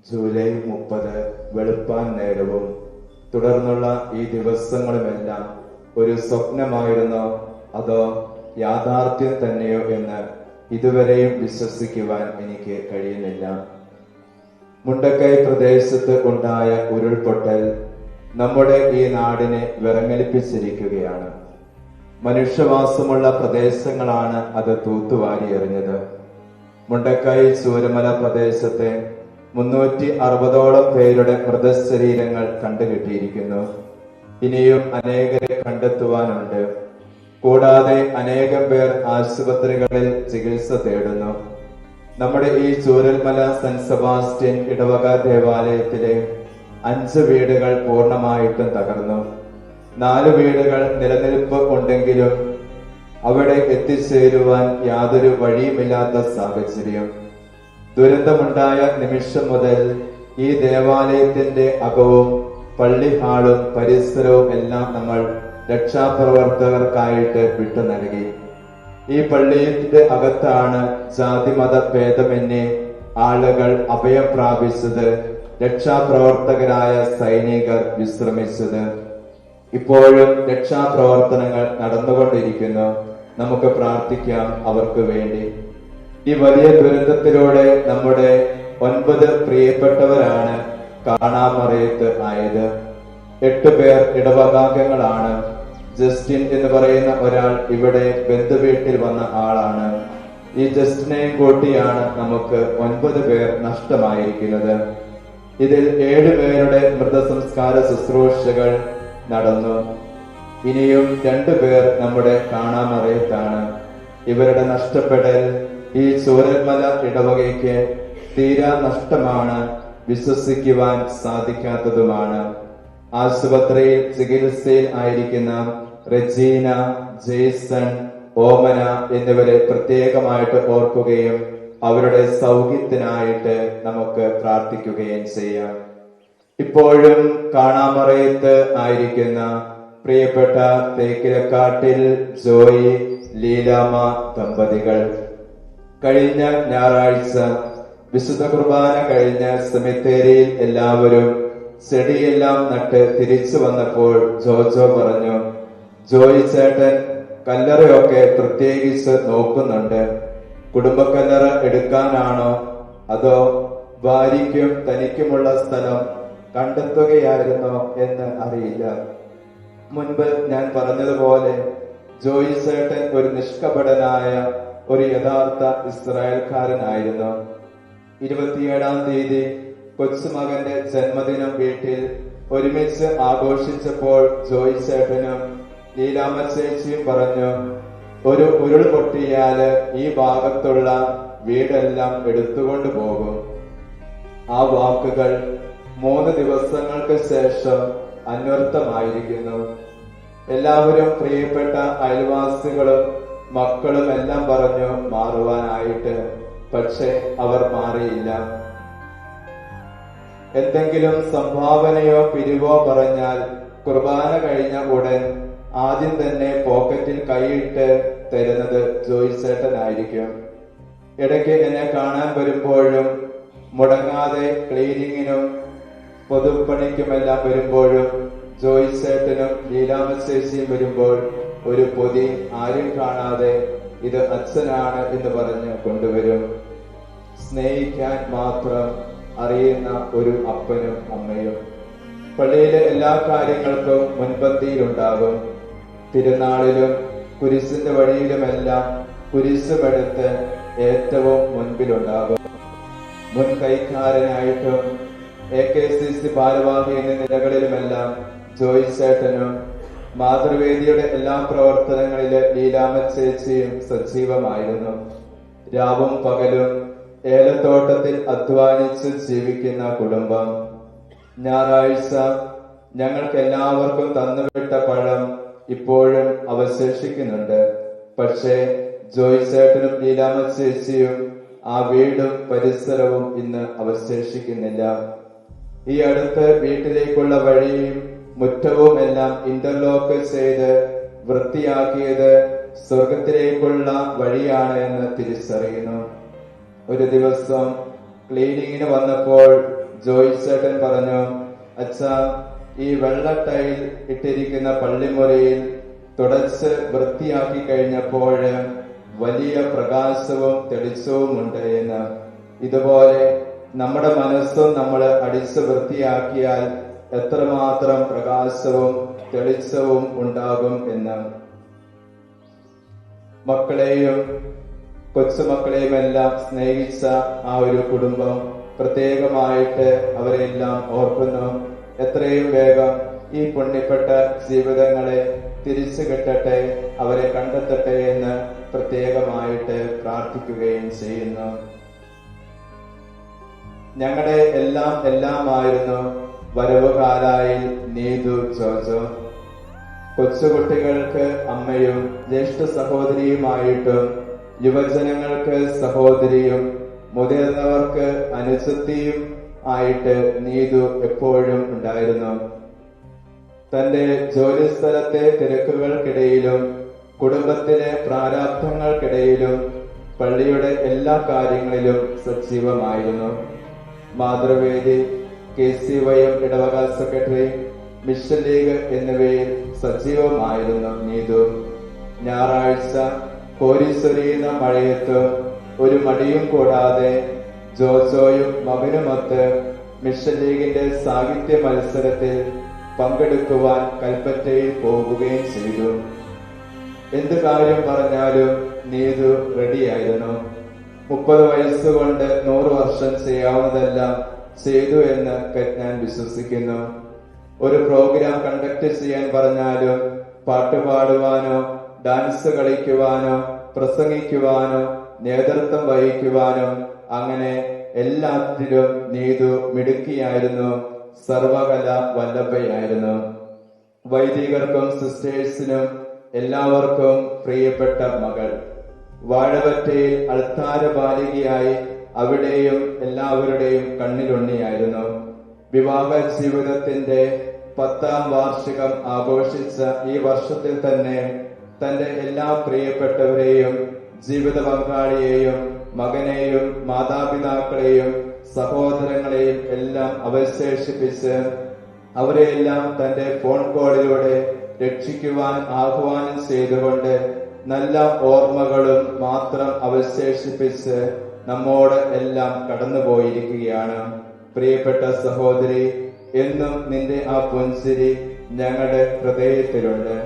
July 30 വെളുപ്പാൻ നേരവും തുടർന്നുള്ള ഈ ദിവസങ്ങളുമെല്ലാം ഒരു സ്വപ്നമായിരുന്നോ അതോ യാഥാർത്ഥ്യം തന്നെയോ എന്ന് ഇതുവരെയും വിശ്വസിക്കുവാൻ എനിക്ക് കഴിയുന്നില്ല. മുണ്ടക്കൈ പ്രദേശത്ത് ഉണ്ടായ ഉരുൾപൊട്ടൽ നമ്മുടെ ഈ നാടിനെ വിറങ്ങലിപ്പിച്ചിരിക്കുകയാണ്. മനുഷ്യവാസമുള്ള പ്രദേശങ്ങളാണ് അത് തൂത്തുവാരി എറിഞ്ഞത്. മുണ്ടക്കൈ ചൂരമല പ്രദേശത്തെ 360ഓളം പേരുടെ മൃതശരീരങ്ങൾ കണ്ടുകിട്ടിയിരിക്കുന്നു. ഇനിയും അനേകരെ കണ്ടെത്തുവാനുണ്ട്. കൂടാതെ അനേകം പേർ ആശുപത്രികളിൽ ചികിത്സ തേടുന്നു. നമ്മുടെ ഈ ചൂരൽമല സെന്റ് സെബാസ്റ്റ്യൻ ഇടവക ദേവാലയത്തിലെ 5 വീടുകൾ പൂർണ്ണമായിട്ടും തകർന്നു. 4 വീടുകൾ നിലനിൽപ്പ് ഉണ്ടെങ്കിലും അവിടെ എത്തിച്ചേരുവാൻ യാതൊരു വഴിയുമില്ലാത്ത സാഹചര്യം. ദുരന്തമുണ്ടായ നിമിഷം മുതൽ ഈ ദേവാലയത്തിന്റെ അകവും പള്ളി ഹാളും പരിസരവും എല്ലാം നമ്മൾ രക്ഷാപ്രവർത്തകർക്കായിട്ട് വിട്ടു നൽകി. ഈ പള്ളിയുടെ അകത്താണ് ജാതിമത ഭേദമന്യേ ആളുകൾ അഭയം പ്രാപിച്ചത്, രക്ഷാപ്രവർത്തകരായ സൈനികർ വിശ്രമിച്ചത്. ഇപ്പോഴും രക്ഷാപ്രവർത്തനങ്ങൾ നടന്നുകൊണ്ടിരിക്കുന്നു. നമുക്ക് പ്രാർത്ഥിക്കാം അവർക്ക് വേണ്ടി. ഈ വലിയ ദുരന്തത്തിലൂടെ നമ്മുടെ 9 പ്രിയപ്പെട്ടവരാണ് കാണാമറയത്ത് ആയത്. 8 പേർ ഇടവകാംഗങ്ങളാണ്. ജസ്റ്റിൻ എന്ന് പറയുന്ന ഒരാൾ ഇവിടെ ബന്ധുവീട്ടിൽ വന്ന ആളാണ്. ഈ ജസ്റ്റിനെയും കൂട്ടിയാണ് നമുക്ക് 9 പേർ നഷ്ടമായിരിക്കുന്നത്. ഇതിൽ 7 പേരുടെ മൃതസംസ്കാര ശുശ്രൂഷകൾ നടന്നു. ഇനിയും 2 പേർ നമ്മുടെ കാണാമറയത്താണ്. ഇവരുടെ നഷ്ടപ്പെടൽ ഈ ചൂരൽമല ഇടവകയ്ക്ക് തീരാ നഷ്ടമാണ്, വിശ്വസിക്കുവാൻ സാധിക്കാത്തതുമാണ്. ആശുപത്രിയിൽ ചികിത്സയിൽ ആയിരിക്കുന്ന റെജീന, ജെയ്സൺ, ഓമന എന്നിവരെ പ്രത്യേകമായിട്ട് ഓർക്കുകയും അവരുടെ സൗഖ്യത്തിനായിട്ട് നമുക്ക് പ്രാർത്ഥിക്കുകയും ചെയ്യാം. ഇപ്പോഴും കാണാമറയത്ത് ആയിരിക്കുന്ന പ്രിയപ്പെട്ട തേക്കിലക്കാട്ടിൽ ജോയി, ലീലാമ്മ ദമ്പതികൾ കഴിഞ്ഞ ഞായറാഴ്ച വിശുദ്ധ കുർബാന കഴിഞ്ഞ സെമിത്തേരിയിൽ എല്ലാവരും ചെടിയെല്ലാം നട്ട് തിരിച്ചു വന്നപ്പോൾ ജോജോ പറഞ്ഞു, ജോയി ചേട്ടൻ കല്ലറയൊക്കെ പ്രത്യേകിച്ച് നോക്കുന്നുണ്ട്. കുടുംബക്കല്ലറ എടുക്കാനാണോ അതോ ഭാര്യയ്ക്കും തനിക്കുമുള്ള സ്ഥലം കണ്ടെത്തുകയായിരുന്നോ എന്ന് അറിയില്ല. മുൻപ് ഞാൻ പറഞ്ഞതുപോലെ ജോയി ചേട്ടൻ ഒരു നിഷ്കപടനായ ഒരു യഥാർത്ഥ ഇസ്രായേൽക്കാരനായിരുന്നു. 27-ാം തീയതി കൊച്ചുമകന്റെ ജന്മദിനം വീട്ടിൽ ഒരുമിച്ച് ആഘോഷിച്ചപ്പോൾ ജോയി ചേട്ടനും ലീലാമ്മ ചേച്ചിയും പറഞ്ഞു, ഒരു ഉരുൾ പൊട്ടിയാല് ഈ ഭാഗത്തുള്ള വീടെല്ലാം എടുത്തുകൊണ്ട് പോകും. ആ വാക്കുകൾ 3 ദിവസങ്ങൾക്ക് ശേഷം അന്വർത്ഥമായിരിക്കുന്നു. എല്ലാവരും പ്രിയപ്പെട്ട അയൽവാസികളും മക്കളും എല്ലാം പറഞ്ഞു മാറുവാനായിട്ട്. പക്ഷെ അവർ മാറിയില്ല. എന്തെങ്കിലും സംഭാവനയോ പിരിവോ പറഞ്ഞാൽ കുർബാന കഴിഞ്ഞ ഉടൻ ആദ്യം തന്നെ പോക്കറ്റിൽ കൈയിട്ട് തരുന്നത് ജോയി ചേട്ടനായിരിക്കും. ഇടയ്ക്ക് എന്നെ കാണാൻ വരുമ്പോഴും മുടങ്ങാതെ ക്ലീനിങ്ങിനും പൊതുപ്പണിക്കുമെല്ലാം വരുമ്പോഴും ജോയി ചേട്ടനും ലീലാമ്മ ചേച്ചിയും വരുമ്പോൾ ഒരു പൊതി ആരും കാണാതെ ഇത് അച്ഛനാണ് എന്ന് പറഞ്ഞ് കൊണ്ടുവരും. സ്നേഹിക്കാൻ മാത്രം അറിയുന്ന ഒരു അപ്പനും അമ്മയും പള്ളിയിലെ എല്ലാ കാര്യങ്ങൾക്കും മുൻപന്തിയിലുണ്ടാകും. തിരുനാളിലും കുരിശിന്റെ വഴിയിലുമെല്ലാം കുരിശുമെടുത്ത് ഏറ്റവും മുൻപിലുണ്ടാകും. മുൻ കൈക്കാരനായിട്ടും AKCC ഭാരവാഹി എന്ന നിലകളിലുമെല്ലാം ജോയി ചേട്ടനും മാതൃവേദിയുടെ എല്ലാ പ്രവർത്തനങ്ങളിലും ലീലാമ്മ ചേച്ചിയും സജീവമായിരുന്നു. രാവും പകലും ഏലത്തോട്ടത്തിൽ അധ്വാനിച്ച് ജീവിക്കുന്ന കുടുംബം. ഞായറാഴ്ച ഞങ്ങൾക്ക് എല്ലാവർക്കും തന്നുവിട്ട പഴം ഇപ്പോഴും അവശേഷിക്കുന്നുണ്ട്. പക്ഷേ ജോയി ചേട്ടനും ലീലാമ്മ ചേച്ചിയും ആ വീടും പരിസരവും ഇന്ന് അവശേഷിക്കുന്നില്ല. ഈ അടുത്ത് വീട്ടിലേക്കുള്ള വഴിയും മുറ്റവും എല്ലാം ഇന്റർലോക്ക് ചെയ്ത് വൃത്തിയാക്കിയത് സ്വർഗത്തിലേക്കുള്ള വഴിയാണ് എന്ന് തിരിച്ചറിയുന്നു. ഒരു ദിവസം ക്ലീനിങ്ങിന് വന്നപ്പോൾ ജോയിച്ചേട്ടൻ പറഞ്ഞു, അച്ഛാ, ഈ വെള്ള ടൈൽ ഇട്ടിരിക്കുന്ന പള്ളിമുറിയിൽ തുടച്ച് വൃത്തിയാക്കി കഴിഞ്ഞപ്പോൾ വലിയ പ്രകാശവും തെളിച്ചവുമുണ്ട് എന്ന്. ഇതുപോലെ നമ്മുടെ മനസ്സും നമ്മൾ അടിച്ചു വൃത്തിയാക്കിയാൽ എത്രമാത്രം പ്രകാശവും തെളിച്ചവും ഉണ്ടാകും എന്ന്. മക്കളെയും കൊച്ചുമക്കളെയും എല്ലാം സ്നേഹിച്ച ആ ഒരു കുടുംബം പ്രത്യേകമായിട്ട് അവരെല്ലാം ഓർക്കുന്നു. എത്രയും വേഗം ഈ പുണ്യപ്പെട്ട ജീവിതങ്ങളെ തിരിച്ചു കിട്ടട്ടെ, അവരെ കണ്ടെത്തട്ടെ എന്ന് പ്രത്യേകമായിട്ട് പ്രാർത്ഥിക്കുകയും ചെയ്യുന്നു. ഞങ്ങളുടെ എല്ലാമായിരുന്നു വരവുകാലായിൽ നീതു ജോജോ. കൊച്ചുകുട്ടികൾക്ക് അമ്മയും ജ്യേഷ്ഠ സഹോദരിയുമായിട്ടും യുവജനങ്ങൾക്ക് സഹോദരിയും മുതിർന്നവർക്ക് അനുജത്തിയും ആയിട്ട് നീതു എപ്പോഴും ഉണ്ടായിരുന്നു. തന്റെ ജോലിസ്ഥലത്തെ തിരക്കുകൾക്കിടയിലും കുടുംബത്തിലെ പ്രാരാബ്ധങ്ങൾക്കിടയിലും പള്ളിയുടെ എല്ലാ കാര്യങ്ങളിലും സജീവമായിരുന്നു. മാതൃവേദി, KCYM ഇടവക സെക്രട്ടറി, മിഷൻ ലീഗ് എന്നിവയിൽ സജീവമായിരുന്നു നീതു. ഞായറാഴ്ച കോരിച്ചൊരിയുന്ന മഴയത്ത് ഒരു മടിയും കൂടാതെ ജോജോയും മകനുമൊത്ത് മിഷൻ ലീഗിന്റെ സാഹിത്യ മത്സരത്തിൽ പങ്കെടുക്കുവാൻ കൽപ്പറ്റയിൽ പോകുകയും ചെയ്തു. എന്ത് കാര്യം പറഞ്ഞാലും നീതു റെഡിയായിരുന്നു. 30 വയസ്സുകൊണ്ട് 100 വർഷം ചെയ്യാവുന്നതെല്ലാം ചെയ്തു എന്ന് ഞാൻ വിശ്വസിക്കുന്നു. ഒരു പ്രോഗ്രാം കണ്ടക്ട് ചെയ്യാൻ പറഞ്ഞാലും പാട്ട് പാടുവാനോ ഡാൻസ് കളിക്കുവാനോ പ്രസംഗിക്കുവാനോ നേതൃത്വം വഹിക്കുവാനോ അങ്ങനെ എല്ലാത്തിലും നീതു മിടുക്കിയായിരുന്നു. സർവകല വല്ലഭയായിരുന്നു. വൈദികർക്കും സിസ്റ്റേഴ്സിനും എല്ലാവർക്കും പ്രിയപ്പെട്ട മകൾ. വാഴവറ്റയിൽ അൾത്താര ബാലികയായി അവിടെയും എല്ലാവരുടെയും കണ്ണിലുണ്ണിയായിരുന്നു. വിവാഹ ജീവിതത്തിന്റെ 10ാം വാർഷികം ആഘോഷിച്ച ഈ വർഷത്തിൽ തന്നെ തന്റെ എല്ലാ പ്രിയപ്പെട്ടവരെയും ജീവിത പങ്കാളിയെയും മകനെയും മാതാപിതാക്കളെയും സഹോദരങ്ങളെയും എല്ലാം അവശേഷിപ്പിച്ച് അവരെയെല്ലാം തന്റെ ഫോൺ കോളിലൂടെ രക്ഷിക്കുവാൻ ആഹ്വാനം ചെയ്തുകൊണ്ട് നല്ല ഓർമ്മകളും മാത്രം അവശേഷിപ്പിച്ച് നമ്മോട് എല്ലാം കടന്നുപോയിരിക്കുകയാണ്. പ്രിയപ്പെട്ട സഹോദരി, എന്നും നിന്റെ ആ പുഞ്ചിരി ഞങ്ങളുടെ ഹൃദയത്തിലുണ്ട്.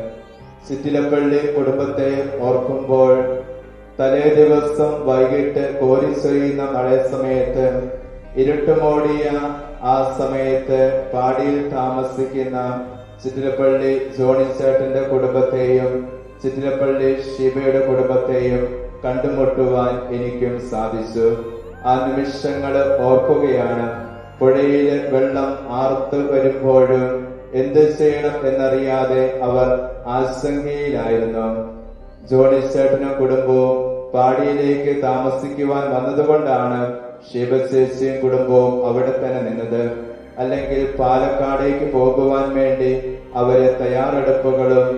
ചിറ്റിലപ്പള്ളി കുടുംബത്തെ ഓർക്കുമ്പോൾ തലേ ദിവസം വൈകിട്ട് കോരിച്ചൊരിയുന്ന മഴ സമയത്ത് ഇരുട്ടുമോടിയ ആ സമയത്ത് പാടിയിൽ താമസിക്കുന്ന ചിറ്റിലപ്പള്ളി ജോണിച്ചേട്ടന്റെ കുടുംബത്തെയും ചിറ്റിലപ്പള്ളി ഷീബയുടെ കുടുംബത്തെയും കണ്ടുമുട്ടുവാൻ എനിക്കും സാധിച്ചു. ആ നിമിഷങ്ങൾ ഓർക്കുകയാണ്. പുഴയിലെ വെള്ളം ആർത്തു വരുമ്പോഴും എന്ത് ചെയ്യണം എന്നറിയാതെ അവർ ആശങ്കയിലായിരുന്നു. ജോണിച്ചേട്ടനും കുടുംബവും പാടിയിലേക്ക് താമസിക്കുവാൻ വന്നതുകൊണ്ടാണ് ഷീബ ചേച്ചിയും കുടുംബവും അവിടെ തന്നെ നിന്നത്. അല്ലെങ്കിൽ പാലക്കാടേക്ക് പോകുവാൻ വേണ്ടി അവര് തയ്യാറെടുപ്പുകളും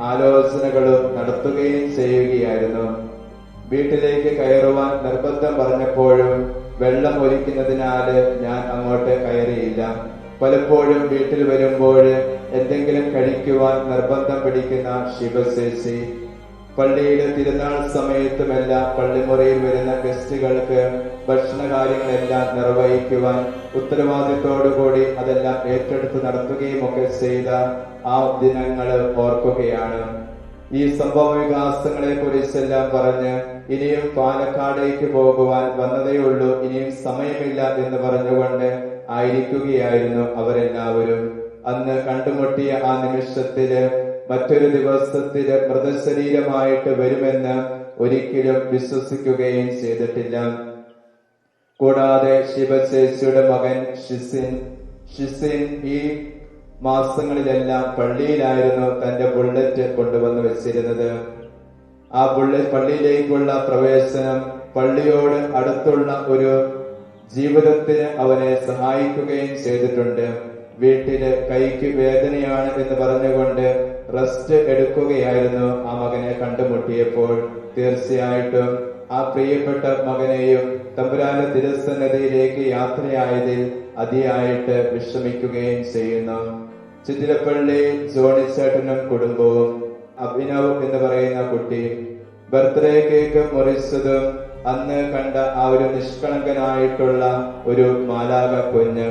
ആലോചനകളും നടത്തുകയും ചെയ്യുകയായിരുന്നു. വീട്ടിലേക്ക് കയറുവാൻ നിർബന്ധം പറഞ്ഞപ്പോഴും വെള്ളം ഒലിക്കുന്നതിനാല് ഞാൻ അങ്ങോട്ട് കയറിയില്ല. പലപ്പോഴും വീട്ടിൽ വരുമ്പോൾ എന്തെങ്കിലും കഴിക്കുവാൻ നിർബന്ധം പിടിക്കുന്ന ശിവശേഷി പള്ളിയിലെ തിരുനാൾ സമയത്തുമെല്ലാം പള്ളിമുറിയിൽ വരുന്ന ഗസ്റ്റുകൾക്ക് ഭക്ഷണ കാര്യങ്ങളെല്ലാം നിർവഹിക്കുവാൻ ഉത്തരവാദിത്തോടുകൂടി അതെല്ലാം ഏറ്റെടുത്ത് നടത്തുകയും ഒക്കെ ചെയ്ത ആ ദിനങ്ങൾ ഓർക്കുകയാണ്. ഈ സംഭവ വികാസങ്ങളെ കുറിച്ചെല്ലാം പറഞ്ഞ് ഇനിയും പാലക്കാടേക്ക് പോകുവാൻ വന്നതേയുള്ളൂ, ഇനിയും സമയമില്ല എന്ന് പറഞ്ഞുകൊണ്ട് ആയിരിക്കുകയായിരുന്നു അവരെല്ലാവരും. അന്ന് കണ്ടുമുട്ടിയ ആ നിമിഷത്തില് മറ്റൊരു ദിവസത്തില് മൃതശരീരമായിട്ട് വരുമെന്ന് ഒരിക്കലും വിശ്വസിക്കുകയും ചെയ്തിട്ടില്ല. കൂടാതെ ശിവചേച്ചിയുടെ മകൻ ഷിസിൻ ഈ മാസങ്ങളിലെല്ലാം പള്ളിയിലായിരുന്നു തന്റെ ബുള്ളറ്റ് കൊണ്ടുവന്ന് വെച്ചിരുന്നത്. ആ ബുള്ളറ്റ് പള്ളിയിലേക്കുള്ള പ്രവേശനം പള്ളിയോട് അടുത്തുള്ള ഒരു ജീവിതത്തിന് അവനെ സഹായിക്കുകയും ചെയ്തിട്ടുണ്ട്. വീട്ടില് കൈക്ക് വേദനയാണ് എന്ന് പറഞ്ഞുകൊണ്ട് റെസ്റ്റ് എടുക്കുകയായിരുന്നു ആ മകനെ കണ്ടുമുട്ടിയപ്പോൾ. തീർച്ചയായിട്ടും ആ പ്രിയപ്പെട്ട മകനെയും തമ്പുരാന്റെ തിരുസന്നിധിയിലേക്ക് യാത്രയായതിൽ അതിയായിട്ട് വിഷമിക്കുകയും ചെയ്യുന്നു. ചിറ്റിലപ്പള്ളി ജോണിച്ചേട്ടനും കുടുംബവും അഭിനവ് എന്ന് പറയുന്ന കുട്ടി ബർത്ത്ഡേ കേക്ക് മുറിച്ചതും അന്ന് കണ്ട ആ ഒരു നിഷ്കളങ്കനായിട്ടുള്ള ഒരു മാലാക കുഞ്ഞ്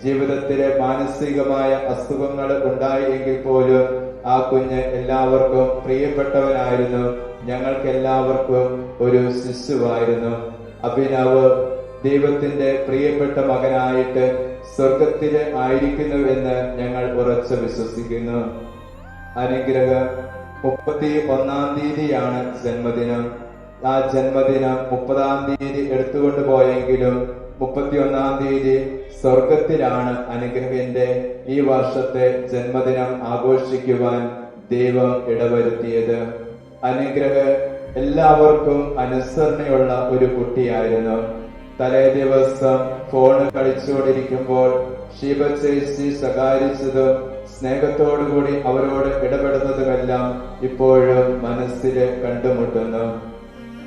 ജീവിതത്തിലെ മാനസികമായ അസുഖങ്ങൾ ഉണ്ടായി എങ്കിൽ പോലും ആ കുഞ്ഞ് എല്ലാവർക്കും പ്രിയപ്പെട്ടവനായിരുന്നു. ഞങ്ങൾക്ക് എല്ലാവർക്കും ഒരു ശിശുവായിരുന്നു. അഭിനവ് ദൈവത്തിന്റെ പ്രിയപ്പെട്ട മകനായിട്ട് സ്വർഗത്തില് ആയിരിക്കുന്നുവെന്ന് ഞങ്ങൾ ഉറച്ചു വിശ്വസിക്കുന്നു. അനുഗ്രഹം 31-ാം തീയതിയാണ് ജന്മദിനം. ആ ജന്മദിനം 30-ാം തീയതി എടുത്തുകൊണ്ട് പോയെങ്കിലും 31-ാം തീയതി സ്വർഗത്തിലാണ് അനുഗ്രഹന്റെ ഈ വർഷത്തെ ജന്മദിനം ആഘോഷിക്കുവാൻ ദൈവം ഇടവരുത്തിയത്. അനുഗ്രഹ എല്ലാവർക്കും അനുസരണയുള്ള ഒരു കുട്ടിയായിരുന്നു. തലേ ദിവസം ഫോണ് കളിച്ചുകൊണ്ടിരിക്കുമ്പോൾ ഷീബ ചേച്ചി ശകാരിച്ചതും സ്നേഹത്തോടുകൂടി അവരോട് ഇടപെടുന്നതുമെല്ലാം ഇപ്പോഴും മനസ്സിൽ കണ്ടുമുട്ടുന്നു.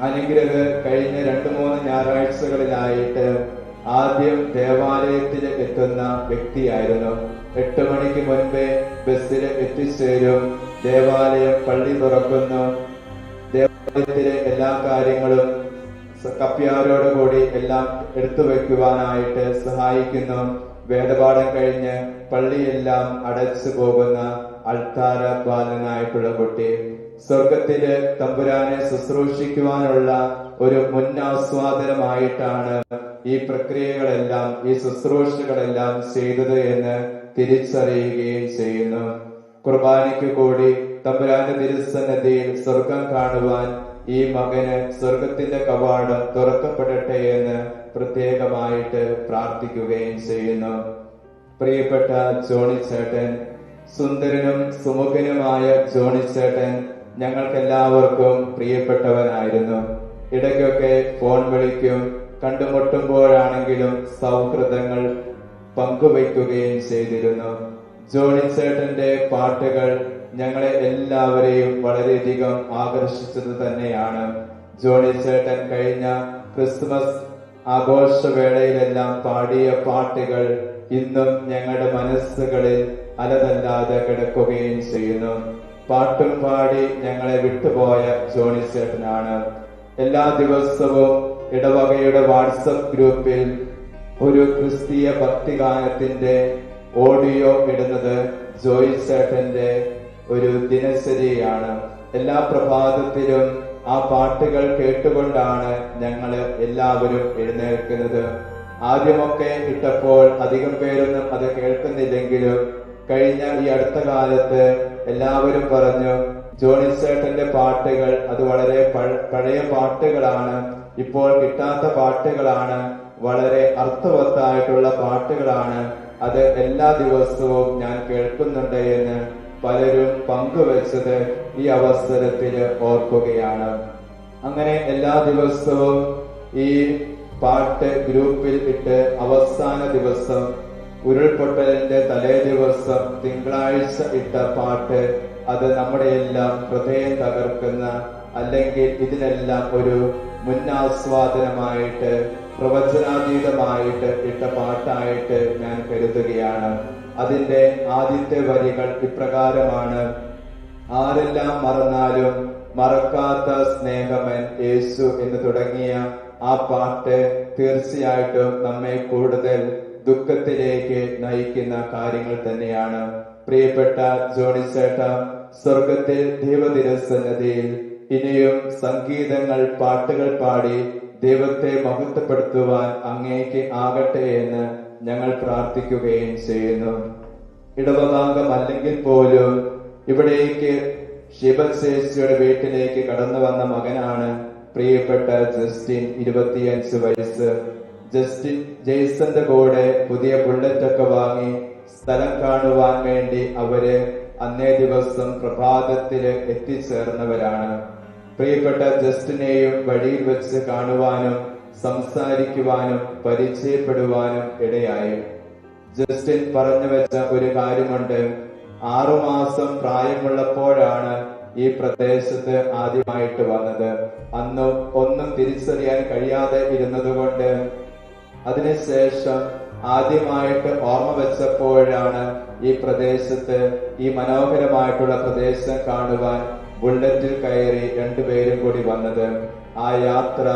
അനുഗ്രഹ കഴിഞ്ഞ 2-3 ഞായറാഴ്ചകളിലായിട്ട് ആദ്യം ദേവാലയത്തിൽ എത്തുന്ന വ്യക്തിയായിരുന്നു. 8 മണിക്ക് മുൻപേ ബസ്സിൽ എത്തിച്ചേരും. ദേവാലയം പള്ളി തുറക്കുന്നു. ദേവാലയത്തിലെ എല്ലാ കാര്യങ്ങളും കപ്പ്യാരോടുകൂടി എല്ലാം എടുത്തു വെക്കുവാനായിട്ട് സഹായിക്കുന്നു. വേദപാഠം കഴിഞ്ഞ് പള്ളിയെല്ലാം അടച്ചു പോകുന്ന അൾത്താര ബാലനായിട്ടുള്ള കുട്ടി സ്വർഗത്തില് തമ്പുരാനെ ശുശ്രൂഷിക്കുവാനുള്ള ഒരു മുന്നാസ്വാദനമായിട്ടാണ് ഈ പ്രക്രിയകളെല്ലാം ഈ ശുശ്രൂഷകളെല്ലാം ചെയ്തത് എന്ന് തിരിച്ചറിയുകയും ചെയ്യുന്നു. കുർബാനയ്ക്ക് കൂടി തമ്പുരാന്റെ തിരുസന്നിധിയിൽ സ്വർഗം കാണുവാൻ ഈ മകന് സ്വർഗത്തിന്റെ കവാടം തുറക്കപ്പെടട്ടെ എന്ന് പ്രത്യേകമായിട്ട് പ്രാർത്ഥിക്കുകയും ചെയ്യുന്നു. പ്രിയപ്പെട്ട ജോണിച്ചേട്ടൻ, സുന്ദരനും സുമുഖനുമായ ജോണിച്ചേട്ടൻ ഞങ്ങൾക്കെല്ലാവർക്കും പ്രിയപ്പെട്ടവനായിരുന്നു. ഇടയ്ക്കൊക്കെ ഫോൺ വിളിക്കും. കണ്ടുമുട്ടുമ്പോഴാണെങ്കിലും സൗഹൃദങ്ങൾ പങ്കുവയ്ക്കുകയും ചെയ്തിരുന്നു. ജോണിച്ചേട്ടന്റെ പാട്ടുകൾ ഞങ്ങളെ എല്ലാവരെയും വളരെയധികം ആകർഷിച്ചത് തന്നെയാണ്. ജോണിച്ചേട്ടൻ കഴിഞ്ഞ ക്രിസ്മസ് ആഘോഷവേളയിലെല്ലാം പാടിയ പാട്ടുകൾ ഇന്നും ഞങ്ങളുടെ മനസ്സുകളിൽ അലതല്ലാതെ കിടക്കുകയും ചെയ്യുന്നു. പാട്ടും പാടി ഞങ്ങളെ വിട്ടുപോയ ജോണിച്ചേട്ടനാണ്. എല്ലാ ദിവസവും ഇടവകയുടെ വാട്സപ്പ് ഗ്രൂപ്പിൽ ഒരു ക്രിസ്തീയ ഭക്തിഗാനത്തിന്റെ ഓഡിയോ ഇടുന്നത് ജോയിച്ചേട്ടന്റെ ഒരു ദിനചര്യയാണ്. എല്ലാ പ്രഭാതത്തിലും ആ പാട്ടുകൾ കേട്ടുകൊണ്ടാണ് ഞങ്ങള് എല്ലാവരും എഴുന്നേൽക്കുന്നത്. ആദ്യമൊക്കെ ഇട്ടപ്പോൾ അധികം പേരൊന്നും അത് കേൾക്കുന്നില്ലെങ്കിലും കഴിഞ്ഞ ഈ അടുത്ത കാലത്ത് എല്ലാവരും പറഞ്ഞു, ജോണിച്ചേട്ടന്റെ പാട്ടുകൾ അത് വളരെ പഴയ പാട്ടുകളാണ്, ഇപ്പോൾ കിട്ടാത്ത പാട്ടുകളാണ്, വളരെ അർത്ഥവത്തായിട്ടുള്ള പാട്ടുകളാണ്, അത് എല്ലാ ദിവസവും ഞാൻ കേൾക്കുന്നുണ്ട് എന്ന് പലരും പങ്കുവച്ചത് ഈ അവസരത്തിൽ ഓർക്കുകയാണ്. അങ്ങനെ എല്ലാ ദിവസവും ഈ പാട്ട് ഗ്രൂപ്പിൽ ഇട്ട് അവസാന ദിവസം ഉരുൾപൊട്ടലിന്റെ തലേ ദിവസം തിങ്കളാഴ്ച ഇട്ട പാട്ട് അത് നമ്മുടെ എല്ലാം ഹൃദയം തകർക്കുന്ന, അല്ലെങ്കിൽ ഇതിനെല്ലാം ഒരു മുന്നാസ്വാദനമായിട്ട് പ്രവചനാതീതമായിട്ട് ഇട്ട പാട്ടായിട്ട് ഞാൻ കരുതുകയാണ്. അതിന്റെ ആദ്യത്തെ വരികൾ ഇപ്രകാരമാണ്: ആരെല്ലാം മറന്നാലും മറക്കാത്ത സ്നേഹമൻ യേശു എന്ന് തുടങ്ങിയ ആ പാട്ട് തീർച്ചയായിട്ടും നമ്മെ കൂടുതൽ ദുഃഖത്തിലേക്ക് നയിക്കുന്ന കാര്യങ്ങൾ തന്നെയാണ്. പ്രിയപ്പെട്ട ജോണിച്ചേട്ട, സ്വർഗത്തിൽ ദൈവതിരുസന്നിധിയിൽ ഇനിയും സംഗീതങ്ങൾ, പാട്ടുകൾ പാടി ദൈവത്തെ മഹത്വപ്പെടുത്തുവാൻ അങ്ങേക്ക് ആകട്ടെ എന്ന് ഞങ്ങൾ പ്രാർത്ഥിക്കുകയും ചെയ്യുന്നു. ഇടവകാംഗമല്ലെങ്കിൽ പോലും ഇവിടേക്ക് ശിവശേഷിയുടെ വീട്ടിലേക്ക് കടന്നു വന്ന മകനാണ് പ്രിയപ്പെട്ട ജസ്റ്റിൻ. 25 വയസ്സ്. ജസ്റ്റിൻ ജെയ്സന്റെ കൂടെ പുതിയ ബുള്ളറ്റൊക്കെ വാങ്ങി സ്ഥലം കാണുവാൻ വേണ്ടി അവര് അന്നേ ദിവസം പ്രഭാതത്തില് എത്തിച്ചേർന്നവരാണ്. പ്രിയപ്പെട്ട ജസ്റ്റിനെയും വഴിയിൽ വെച്ച് കാണുവാനും സംസാരിക്കുവാനും പരിചയപ്പെടുവാനും ഇടയായി. ജസ്റ്റിൻ പറഞ്ഞു വെച്ച ഒരു കാര്യമുണ്ട്: 6 മാസം പ്രായമുള്ളപ്പോഴാണ് ഈ പ്രദേശത്ത് ആദ്യമായിട്ട് വന്നത്. അന്നും ഒന്നും തിരിച്ചറിയാൻ കഴിയാതെ ഇരുന്നതുകൊണ്ട് അതിനുശേഷം ആദ്യമായിട്ട് ഓർമ്മ വെച്ചപ്പോഴാണ് ഈ പ്രദേശത്ത് ഈ മനോഹരമായിട്ടുള്ള പ്രദേശം കാണുവാൻ ബുള്ളറ്റിൽ കയറി രണ്ടുപേരും കൂടി വന്നത്. ആ യാത്ര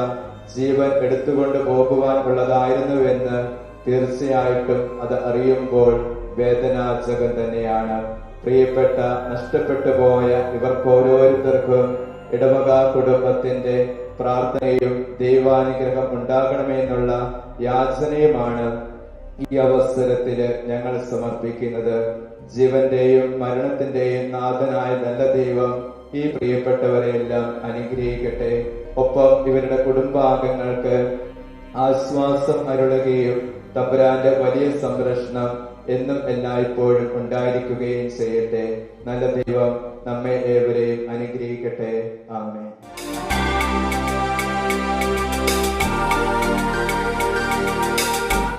ജീവൻ എടുത്തുകൊണ്ട് പോകുവാൻ ഉള്ളതായിരുന്നുവെന്ന് തീർച്ചയായിട്ടും അത് അറിയുമ്പോൾ വേദനാജകം തന്നെയാണ്. പ്രിയപ്പെട്ട നഷ്ടപ്പെട്ടു പോയ ഇവർക്ക് ഓരോരുത്തർക്കും ഇടവക കുടുംബത്തിന്റെ പ്രാർത്ഥനയും ദൈവാനുഗ്രഹം ഉണ്ടാകണമെന്നുള്ള യാചനയുമാണ് ഈ അവസരത്തില് ഞങ്ങൾ സമർപ്പിക്കുന്നത്. ജീവന്റെയും മരണത്തിന്റെയും നാഥനായ നല്ല ദൈവം ഈ പ്രിയപ്പെട്ടവരെയെല്ലാം അനുഗ്രഹിക്കട്ടെ. ഒപ്പം ഇവരുടെ കുടുംബാംഗങ്ങൾക്ക് ആശ്വാസം അരുളുകയും തമ്പുരാന്റെ വലിയ സംരക്ഷണം എന്നും എല്ലായ്പ്പോഴും ഉണ്ടായിരിക്കുകയും ചെയ്യട്ടെ. നല്ല ദൈവം നമ്മെ ഏവരെയും അനുഗ്രഹിക്കട്ടെ. ആമേൻ.